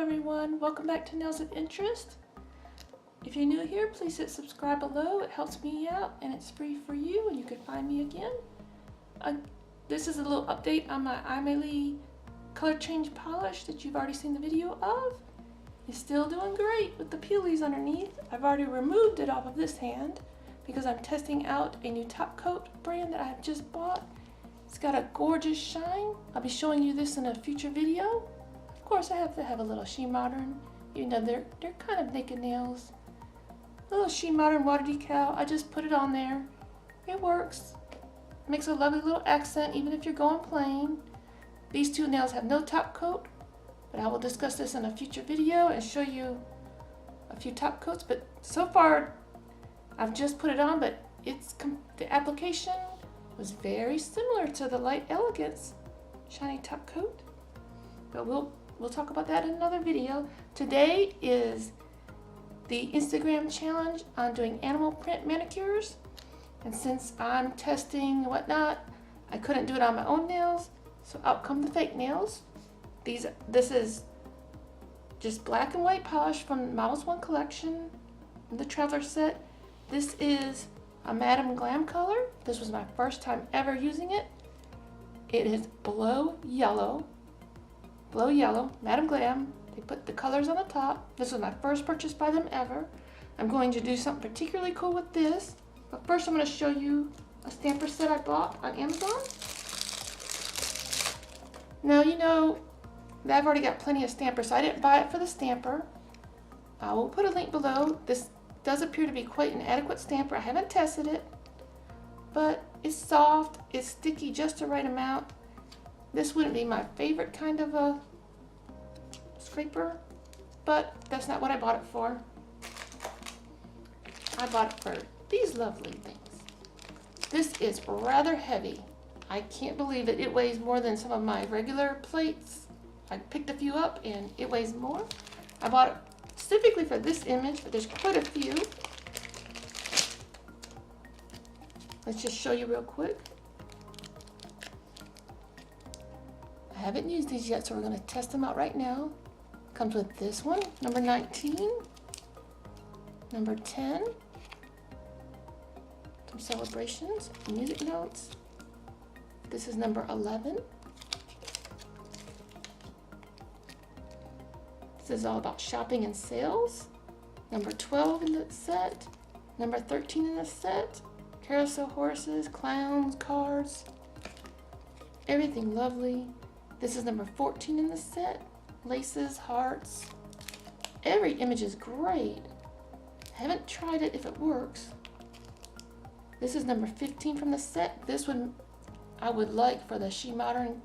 everyone, welcome back to Nails of Interest. If you're new here, please hit subscribe below. It helps me out and it's free for you and you can find me again. This is a little update on my Emily color change polish that you've already seen the video of. It's still doing great with the peelies underneath. I've already removed it off of this hand because I'm testing out a new top coat brand that I have just bought. It's got a gorgeous shine. I'll be showing you this in a future video. Of course, I have to have a little She Modern, even though they're kind of naked nails. A little She Modern water decal. I just put it on there. It works. Makes a lovely little accent, even if you're going plain. These two nails have no top coat, but I will discuss this in a future video and show you a few top coats. But so far, I've just put it on, but the application was very similar to the Light Elegance shiny top coat. But we'll talk about that in another video. Today is the Instagram challenge on doing animal print manicures. And since I'm testing and whatnot, I couldn't do it on my own nails, so out come the fake nails. This is just black and white polish from the Models 1 collection, the Traveler set. This is a Madam Glam color. This was my first time ever using it. It is Blow Yellow, Madam Glam. They put the colors on the top. This was my first purchase by them ever. I'm going to do something particularly cool with this. But first I'm going to show you a stamper set I bought on Amazon. Now you know that I've already got plenty of stampers, so I didn't buy it for the stamper. I will put a link below. This does appear to be quite an adequate stamper. I haven't tested it, but it's soft, it's sticky just the right amount. This wouldn't be my favorite kind of a scraper, but that's not what I bought it for. I bought it for these lovely things. This is rather heavy. I can't believe it. It weighs more than some of my regular plates. I picked a few up and it weighs more. I bought it specifically for this image, but there's quite a few. Let's just show you real quick. I haven't used these yet, so we're going to test them out right now. Comes with this one, number 19, number 10, some celebrations, music notes. This is number 11. This is all about shopping and sales. Number 12 in the set, number 13 in the set, carousel horses, clowns, cards, everything lovely. This is number 14 in the set, laces, hearts. Every image is great. I haven't tried it if it works. This is number 15 from the set. This one I would like for the She Modern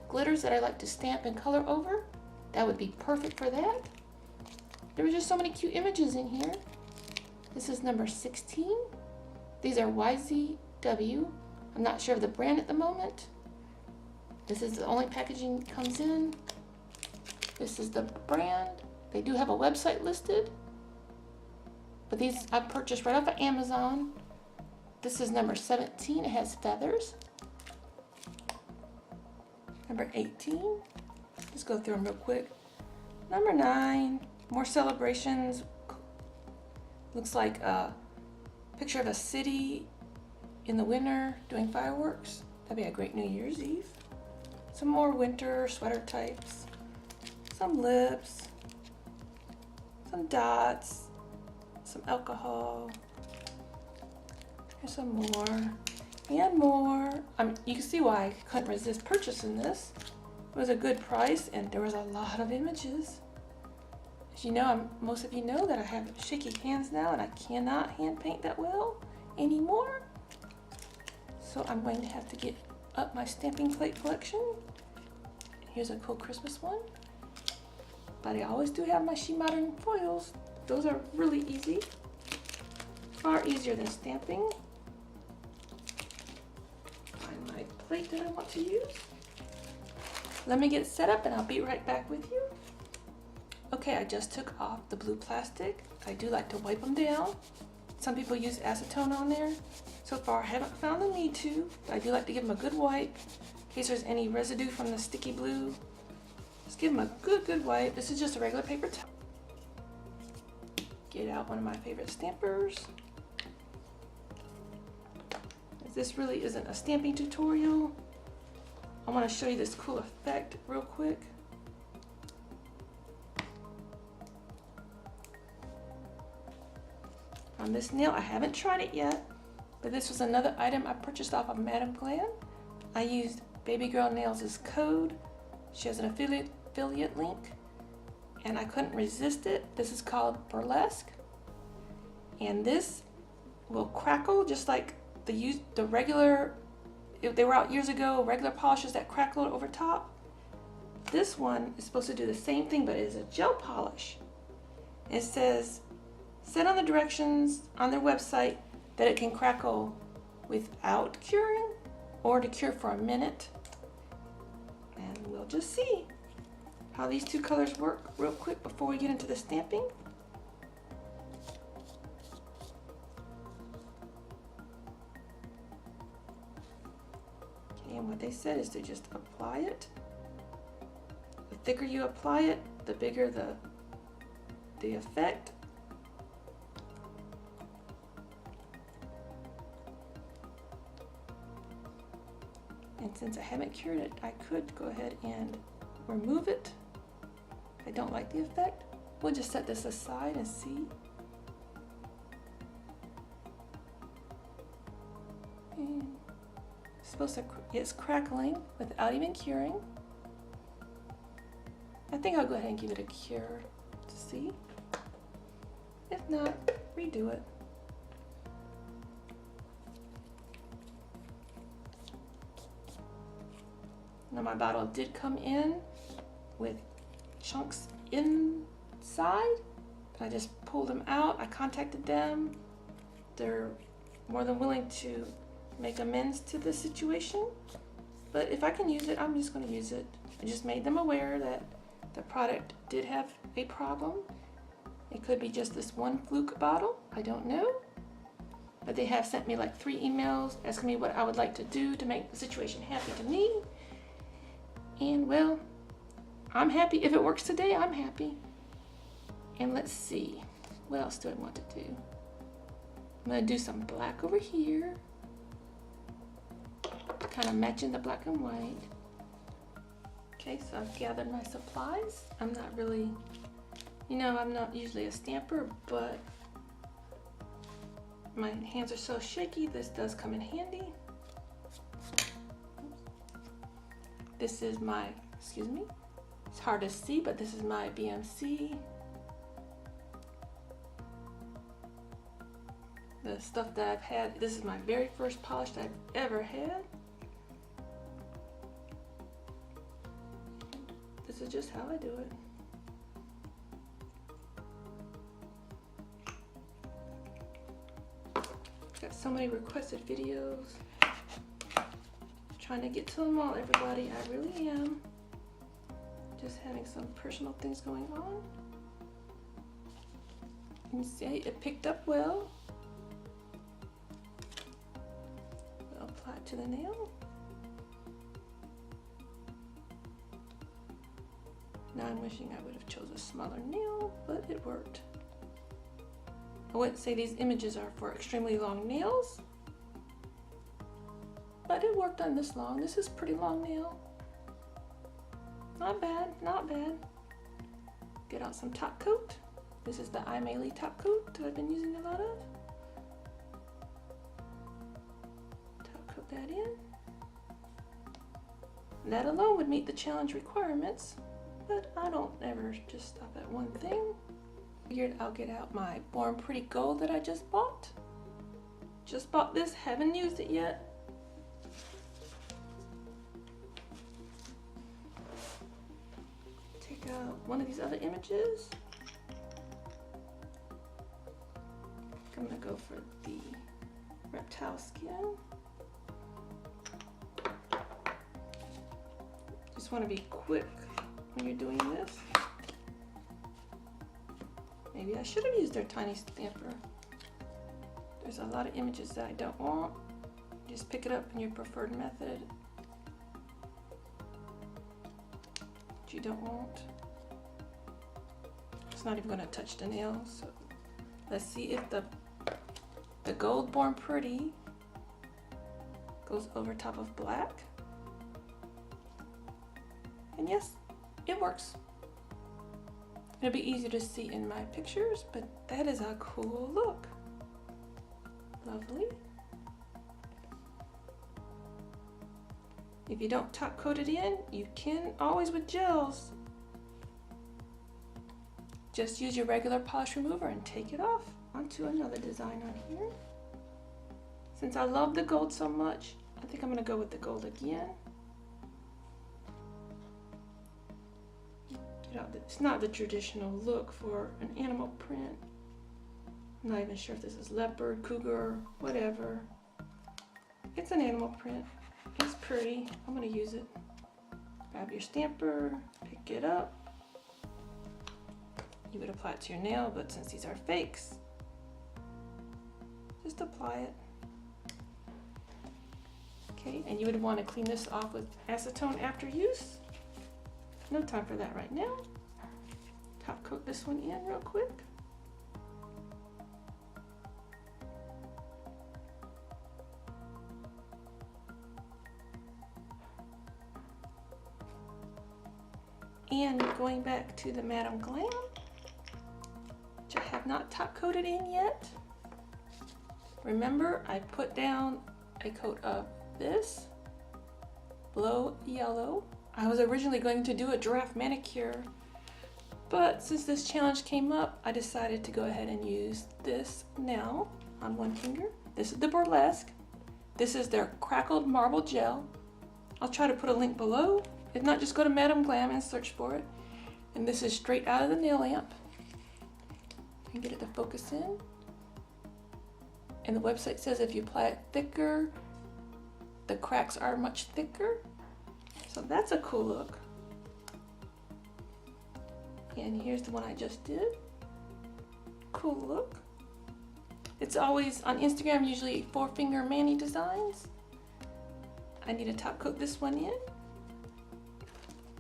glitters that I like to stamp and color over. That would be perfect for that. There were just so many cute images in here. This is number 16. These are YZW. I'm not sure of the brand at the moment. This is the only packaging comes in. This is the brand. They do have a website listed, but these I purchased right off of Amazon. This is number 17. It has feathers. Number 18. Let's go through them real quick. Number 9. More celebrations. Looks like a picture of a city in the winter doing fireworks. That'd be a great New Year's Eve. Some more winter sweater types, some lips, some dots, some alcohol. Here's some more and more. You can see why I couldn't resist purchasing this. It was a good price and there was a lot of images. As you know, most of you know that I have shaky hands now and I cannot hand paint that well anymore. So I'm going to have to get up my stamping plate collection. Here's a cool Christmas one. But I always do have my She Modern foils. Those are really easy. Far easier than stamping. Find my plate that I want to use. Let me get set up and I'll be right back with you. Okay, I just took off the blue plastic. I do like to wipe them down. Some people use acetone on there. So far I haven't found the need to, but I do like to give them a good wipe in case there's any residue from the sticky blue Just give them a good wipe. This is just a regular paper towel. Get out one of my favorite stampers. This really isn't a stamping tutorial. I want to show you this cool effect real quick. On this nail, I haven't tried it yet, but this was another item I purchased off of Madam Glam. I used Baby Girl Nails as code. She has an affiliate link, and I couldn't resist it. This is called Burlesque, and this will crackle just like the regular, if they were out years ago, regular polishes that crackled over top. This one is supposed to do the same thing, but it is a gel polish. It says, said on the directions on their website that it can crackle without curing or to cure for a minute. And we'll just see how these two colors work real quick before we get into the stamping. Okay, and what they said is to just apply it. The thicker you apply it, the bigger the effect. And since I haven't cured it, I could go ahead and remove it. I don't like the effect. We'll just set this aside and see. And it's supposed to, it's crackling without even curing. I think I'll go ahead and give it a cure to see. If not, redo it. Now my bottle did come in with chunks inside, but I just pulled them out. I contacted them. They're more than willing to make amends to the situation. But if I can use it, I'm just going to use it. I just made them aware that the product did have a problem. It could be just this one fluke bottle. I don't know. But they have sent me like 3 emails asking me what I would like to do to make the situation happy to me. And well, I'm happy. If it works today, I'm happy. And let's see, what else do I want to do? I'm gonna do some black over here, kind of matching the black and white. Okay, so I've gathered my supplies. I'm not really, I'm not usually a stamper, but my hands are so shaky, this does come in handy. This is my, it's hard to see, but this is my BMC. The stuff that I've had, this is my very first polish that I've ever had. This is just how I do it. Got so many requested videos. Trying to get to them all, everybody. I really am. Just having some personal things going on. You can see it picked up well. I'll apply it to the nail. Now I'm wishing I would have chosen a smaller nail, but it worked. I wouldn't say these images are for extremely long nails, but it worked on this long. This is a pretty long nail. Not bad, not bad. Get out some top coat. This is the iMaily top coat that I've been using a lot of. Top coat that in. That alone would meet the challenge requirements, but I don't ever just stop at one thing. Figured I'll get out my Born Pretty Gold that I just bought. Just bought this, haven't used it yet. Take out one of these other images. I'm gonna go for the reptile skin. Just want to be quick when you're doing this. Maybe I should have used their tiny stamper. There's a lot of images that I don't want. Just pick it up in your preferred method. which you don't want. It's not even going to touch the nails. So let's see if the Gold Born Pretty goes over top of black. And yes, it works. It'll be easier to see in my pictures, but that is a cool look. Lovely. If you don't top coat it in, you can always with gels. Just use your regular polish remover and take it off. Onto another design on here. Since I love the gold so much, I think I'm gonna go with the gold again. You know, it's not the traditional look for an animal print. I'm not even sure if this is leopard, cougar, whatever. It's an animal print. It's pretty. I'm gonna use it. Grab your stamper, pick it up. You would apply it to your nail, but since these are fakes, just apply it. Okay, and you would want to clean this off with acetone after use. No time for that right now. Top coat this one in real quick. And going back to the Madam Glam, which I have not top coated in yet. Remember, I put down a coat of this blow yellow. I was originally going to do a giraffe manicure, but since this challenge came up, I decided to go ahead and use this now on one finger. This is the Burlesque. This is their crackled marble gel. I'll try to put a link below. If not, just go to Madam Glam and search for it. And this is straight out of the nail lamp. And get it to focus in. And the website says if you apply it thicker, the cracks are much thicker. So that's a cool look. And here's the one I just did. Cool look. It's always on Instagram, usually 4-finger mani designs. I need to top coat this one in.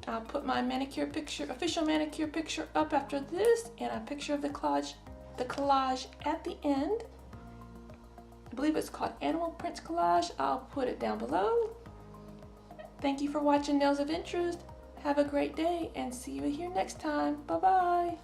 I'll put my manicure picture, official manicure picture up after this, and a picture of the collage at the end. I believe it's called Animal Prints Collage. I'll put it down below. Thank you for watching Nails of Interest. Have a great day and see you here next time. Bye-bye.